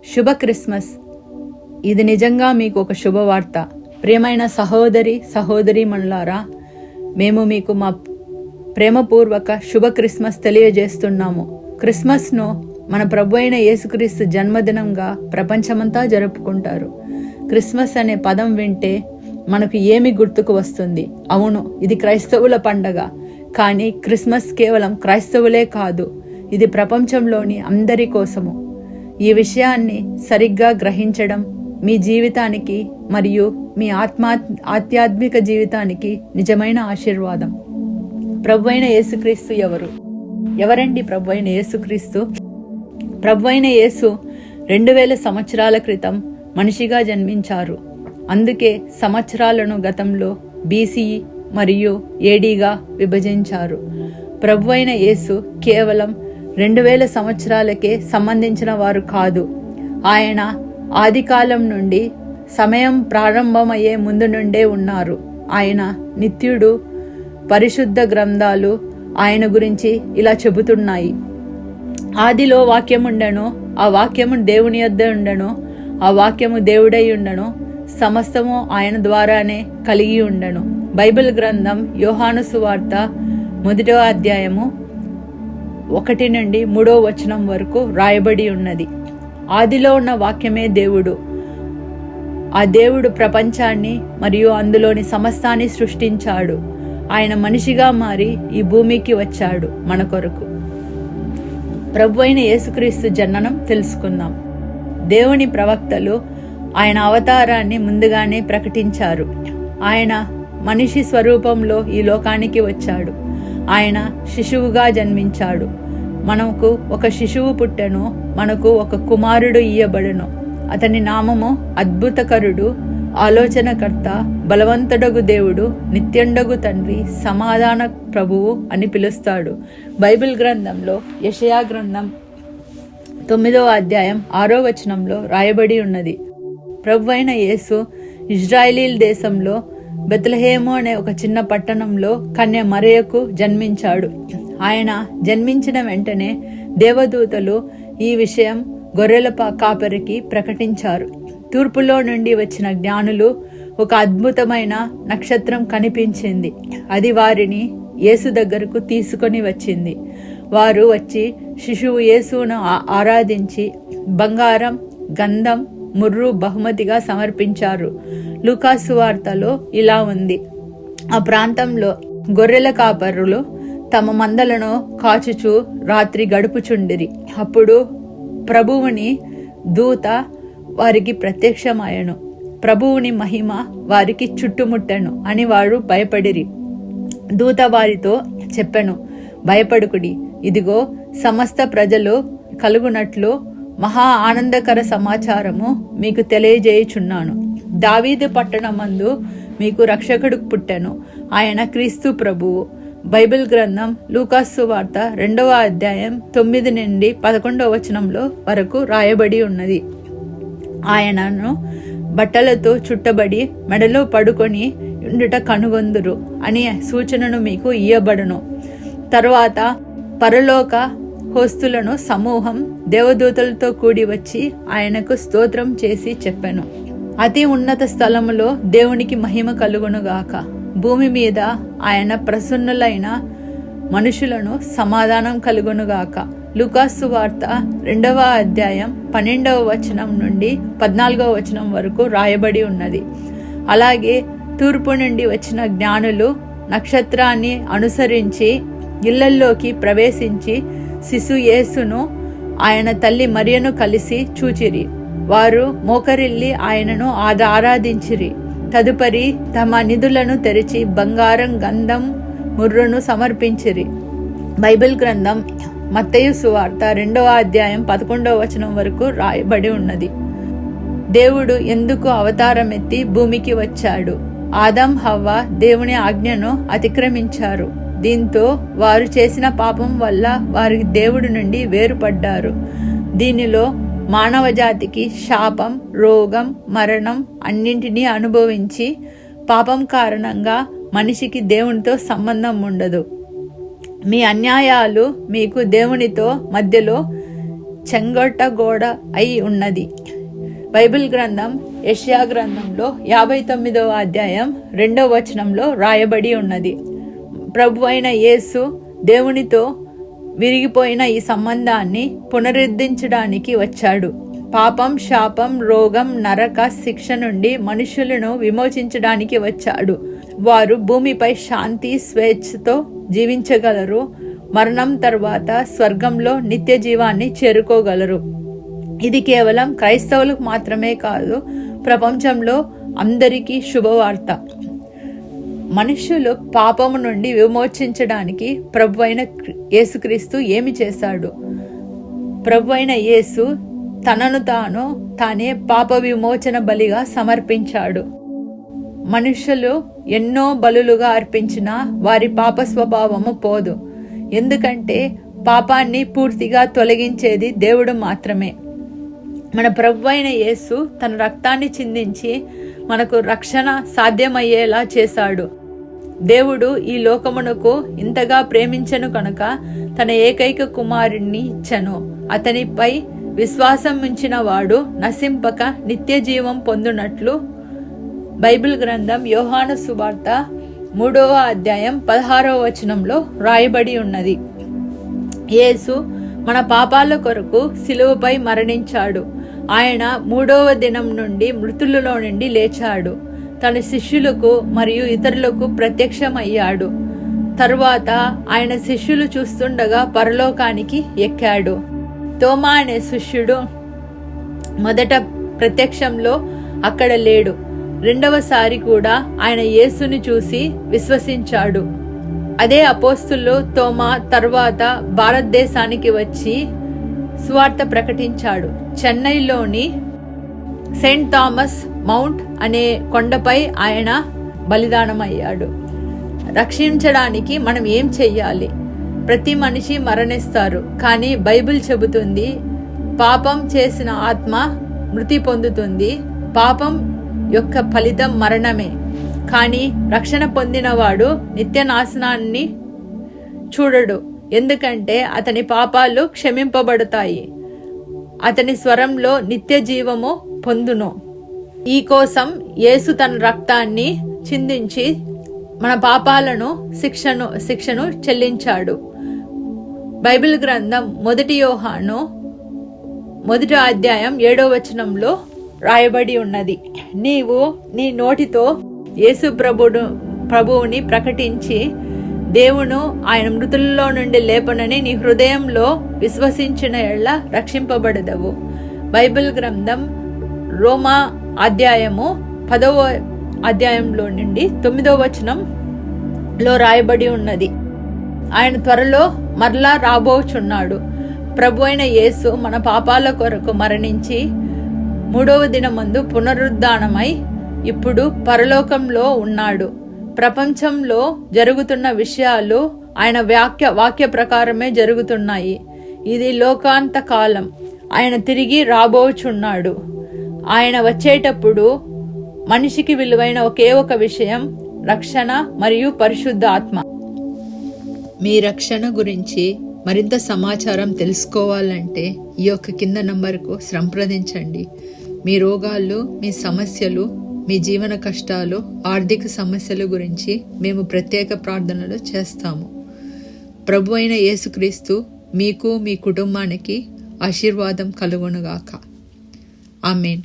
శుభ క్రిస్మస్. ఇది నిజంగా మీకు ఒక శుభవార్త. ప్రియమైన సహోదరీమణులారా, మేము మీకు మా ప్రేమపూర్వక శుభ క్రిస్మస్ తెలియజేస్తున్నాము. క్రిస్మస్ను మన ప్రభు అయిన యేసుక్రీస్తు జన్మదినంగా ప్రపంచమంతా జరుపుకుంటారు. క్రిస్మస్ అనే పదం వింటే మనకు ఏమి గుర్తుకు వస్తుంది? అవును, ఇది క్రైస్తవుల పండగ. కానీ క్రిస్మస్ కేవలం క్రైస్తవులే కాదు, ఇది ప్రపంచంలోని అందరి కోసము. ఈ విషయాన్ని సరిగ్గా గ్రహించడం మీ జీవితానికి మరియు మీ ఆధ్యాత్మిక జీవితానికి నిజమైన ఆశీర్వాదం. ప్రభు అయిన యేసుక్రీస్తు ఎవరండి ప్రభు అయిన యేసుక్రీస్తు? ప్రభు అయిన యేసు 2000 సంవత్సరాల క్రితం మనిషిగా జన్మించారు. అందుకే సంవత్సరాలను గతంలో BCE మరియు ADగా విభజించారు. ప్రభు అయిన యేసు కేవలం 2000 సంవత్సరాలకే సంబంధించిన వారు కాదు. ఆయన ఆదికాలం నుండి, సమయం ప్రారంభమయ్యే ముందు నుండే ఉన్నారు. ఆయన నిత్యుడు. పరిశుద్ధ గ్రంథాలు ఆయన గురించి ఇలా చెబుతున్నాయి: ఆదిలో వాక్యముండెను, ఆ వాక్యము దేవుని యొద్ద ఉండెను, ఆ వాక్యము దేవుడై ఉండెను, సమస్తము ఆయన ద్వారానే కలిగి ఉండెను. బైబిల్ గ్రంథం యోహాను సువార్త 1వ అధ్యాయము 1 నుండి 3వ వచనం వరకు రాయబడి ఉన్నది. ఆదిలో ఉన్న వాక్యమే దేవుడు. ఆ దేవుడు ప్రపంచాన్ని మరియు అందులోని సమస్తాన్ని సృష్టించాడు. ఆయన మనిషిగా మారి ఈ భూమికి వచ్చాడు మన కొరకు. ప్రభు అయిన యేసుక్రీస్తు జననం తెలుసుకుందాం. దేవుని ప్రవక్తలు ఆయన అవతారాన్ని ముందుగానే ప్రకటించారు. ఆయన మనిషి స్వరూపంలో ఈ లోకానికి వచ్చాడు. ఆయన శిశువుగా జన్మించాడు. మనకు ఒక శిశువు పుట్టెను, మనకు ఒక కుమారుడు ఇయ్యబడెను. అతని నామము అద్భుతకరుడు, ఆలోచనకర్త, బలవంతుడగు దేవుడు, నిత్యుండగు తండ్రి, సమాధాన ప్రభువు అని పిలుస్తాడు. బైబిల్ గ్రంథంలో యెషయా గ్రంథం 9వ అధ్యాయం 6వ వచనంలో రాయబడి ఉన్నది: ప్రభు అయిన యేసు ఇజ్రాయిలీల దేశంలో బెత్లెహేము అనే ఒక చిన్న పట్టణంలో కన్య మరియకు జన్మించాడు. ఆయన జన్మించిన వెంటనే దేవదూతలు ఈ విషయం గొర్రెల కాపరికి ప్రకటించారు. తూర్పులో నుండి వచ్చిన జ్ఞానులు ఒక అద్భుతమైన నక్షత్రం కనిపించింది. అది వారిని యేసు దగ్గరకు తీసుకొని వచ్చింది. వారు వచ్చి శిశువు యేసును ఆరాధించి బంగారం, గంధం, ముర్రు బహుమతిగా సమర్పించారు. లూకాసు సువార్తలో ఇలా ఉంది: ఆ ప్రాంతంలో గొర్రెల కాపరులు తమ మందలను కాచుచూ రాత్రి గడుపుచుండిరి. అప్పుడు ప్రభువుని దూత వారికి ప్రత్యక్షమాయెను. ప్రభువుని మహిమ వారికి చుట్టుముట్టెను అని వారు భయపడిరి. దూత వారితో చెప్పెను: భయపడుకుడి, ఇదిగో సమస్త ప్రజలు కలుగునట్లు మహా ఆనందకర సమాచారము మీకు తెలియజేయుచున్నాను. దావీదు పట్టణమందు మీకు రక్షకుడు పుట్టెను, ఆయన క్రీస్తు ప్రభువు. బైబిల్ గ్రంథం లూకాసు సువార్త 2వ అధ్యాయం 9 నుండి 11వ వచనంలో వరకు రాయబడి ఉన్నది: ఆయనను బట్టలతో చుట్టబడి మెడలో పడుకొని ఉండుట కనుగొందురు అని సూచనను మీకు ఇయ్యబడును. తరువాత పరలోక హోస్తులను సమూహం దేవదూతలతో కూడి వచ్చి ఆయనకు స్తోత్రం చేసి చెప్పెను: అతి ఉన్నత స్థలములో దేవునికి మహిమ కలుగునుగాక, భూమి మీద ఆయన ప్రసన్నులైన మనుషులను సమాధానం కలుగునుగాక. లూకాసు వార్త 2వ అధ్యాయం 12వ వచనం నుండి 14వ వచనం వరకు రాయబడి ఉన్నది. అలాగే తూర్పు నుండి వచ్చిన జ్ఞానులు నక్షత్రాన్ని అనుసరించి ఇళ్లల్లోకి ప్రవేశించి శిశు యేసును ఆయన తల్లి మరియను కలిసి చూచిరి. వారు మోకరిల్లి ఆయనను ఆరాధించిరి. తదుపరి తమ నిధులను తెరిచి బంగారం, గంధం, ముర్రును సమర్పించిరి. బైబిల్ గ్రంథం మత్తయి సువార్త 2వ అధ్యాయం 11వ వచనం వరకు రాయబడి ఉన్నది. దేవుడు ఎందుకు అవతారం ఎత్తి భూమికి వచ్చాడు? ఆదం, హవ్వ దేవుని ఆజ్ఞను అతిక్రమించారు. దీంతో వారు చేసిన పాపం వల్ల వారి దేవుడి నుండి వేరుపడ్డారు. దీనిలో మానవ జాతికి శాపం, రోగం, మరణం అన్నింటినీ అనుభవించి పాపం కారణంగా మనిషికి దేవునితో సంబంధం ఉండదు. మీ అన్యాయాలు మీకు దేవునితో మధ్యలో చెంగొట్ట గోడ అయి ఉన్నది. బైబిల్ గ్రంథం యెషయా గ్రంథంలో 59వ అధ్యాయం 2వ వచనంలో రాయబడి ఉన్నది. ప్రభు అయిన యేసు దేవునితో విరిగిపోయిన ఈ సంబంధాన్ని పునరుద్ధరించడానికి వచ్చాడు. పాపం, శాపం, రోగం, నరక శిక్ష నుండి మనుషులను విమోచించడానికి వచ్చాడు. వారు భూమిపై శాంతి, స్వేచ్ఛతో జీవించగలరు. మరణం తర్వాత స్వర్గంలో నిత్య జీవాన్ని చేరుకోగలరు. ఇది కేవలం క్రైస్తవులకు మాత్రమే కాదు, ప్రపంచంలో అందరికీ శుభవార్త. మనుషులు పాపము నుండి విమోచించడానికి ప్రభు అయిన యేసుక్రీస్తు ఏమి చేశాడు? ప్రభు అయిన యేసు తనను తానే పాప విమోచన బలిగా సమర్పించాడు. మనుషులు ఎన్నో బలులుగా అర్పించినా వారి పాప స్వభావము పోదు. ఎందుకంటే పాపాన్ని పూర్తిగా తొలగించేది దేవుడు మాత్రమే. మన ప్రభు అయిన యేసు తన రక్తాన్ని చిందించి మనకు రక్షణ సాధ్యమయ్యేలా చేశాడు. దేవుడు ఈ లోకమునకు ఇంతగా ప్రేమించెను కనుక తన ఏకైక కుమారుణ్ణి ఇచ్చెను. అతనిపై విశ్వాసం ఉంచిన వాడు నశింపక నిత్య జీవం పొందునట్లు బైబిల్ గ్రంథం యోహాను సువార్త 3వ అధ్యాయం 16వ వచనంలో రాయబడి ఉన్నది. యేసు మన పాపాల కొరకు సిలువపై మరణించాడు. ఆయన 3వ దినం నుండి మృతులలో నుండి లేచాడు. తన శిష్యులకు మరియు ఇతరులకు ప్రత్యక్షమయ్యాడు. తరువాత ఆయన శిష్యులు చూస్తుండగా పరలోకానికి ఎక్కాడు. తోమా అనే శిష్యుడు మొదట ప్రత్యక్షంలో అక్కడ లేడు. రెండవసారి కూడా ఆయన యేసుని చూసి విశ్వసించాడు. అదే అపోస్తులు తోమా తర్వాత భారతదేశానికి వచ్చి సువార్త ప్రకటించాడు. చెన్నైలోని సెయింట్ థామస్ మౌంట్ అనే కొండపై ఆయన బలిదానమయ్యాడు. రక్షించడానికి మనం ఏం చెయ్యాలి? ప్రతి మనిషి మరణిస్తారు, కానీ బైబిల్ చెబుతుంది పాపం చేసిన ఆత్మ మృతి పొందుతుంది. పాపం యొక్క ఫలితం మరణమే. కానీ రక్షణ పొందినవాడు నిత్య నాశనాన్ని చూడడు, ఎందుకంటే అతని పాపాలు క్షమింపబడతాయి. అతని స్వరంలో నిత్య జీవము పొందును. ఈ కోసం యేసు తన రక్తాన్ని చిందించి మన పాపాలను శిక్షను చెల్లించాడు. బైబిల్ గ్రంథం 1 యోహాను 1వ అధ్యాయం 7వ వచనంలో రాయబడి ఉన్నది. నీవు నీ నోటితో యేసు ప్రభువుని ప్రకటించి దేవును ఆయన మృతుల్లో నుండి లేపనని నీ హృదయంలో విశ్వసించిన ఎడల రక్షింపబడదవు. బైబిల్ గ్రంథం రోమా అధ్యాయము 10వ అధ్యాయంలో నుండి 9వ వచనంలో రాయబడి ఉన్నది. ఆయన త్వరలో మరలా రాబోచున్నాడు. ప్రభు అయిన యేసు మన పాపాల కొరకు మరణించి 3వ దినమందు పునరుద్ధానమై ఇప్పుడు పరలోకంలో ఉన్నాడు. ప్రపంచంలో జరుగుతున్న విషయాలు ఆయన వాక్య ప్రకారమే జరుగుతున్నాయి. ఇది లోకాంత కాలం. ఆయన తిరిగి రాబోచున్నాడు. ఆయన వచ్చేటప్పుడు మనిషికి విలువైన ఒకే ఒక విషయం రక్షణ మరియు పరిశుద్ధ ఆత్మ. మీ రక్షణ గురించి మరింత సమాచారం తెలుసుకోవాలంటే ఈ యొక్క కింద నంబర్కు సంప్రదించండి. మీ రోగాలు, మీ సమస్యలు, మీ జీవన కష్టాలు, ఆర్థిక సమస్యల గురించి మేము ప్రత్యేక ప్రార్థనలు చేస్తాము. ప్రభు అయిన యేసుక్రీస్తు మీకు, మీ కుటుంబానికి ఆశీర్వాదం కలుగునుగాక. ఆమేన్.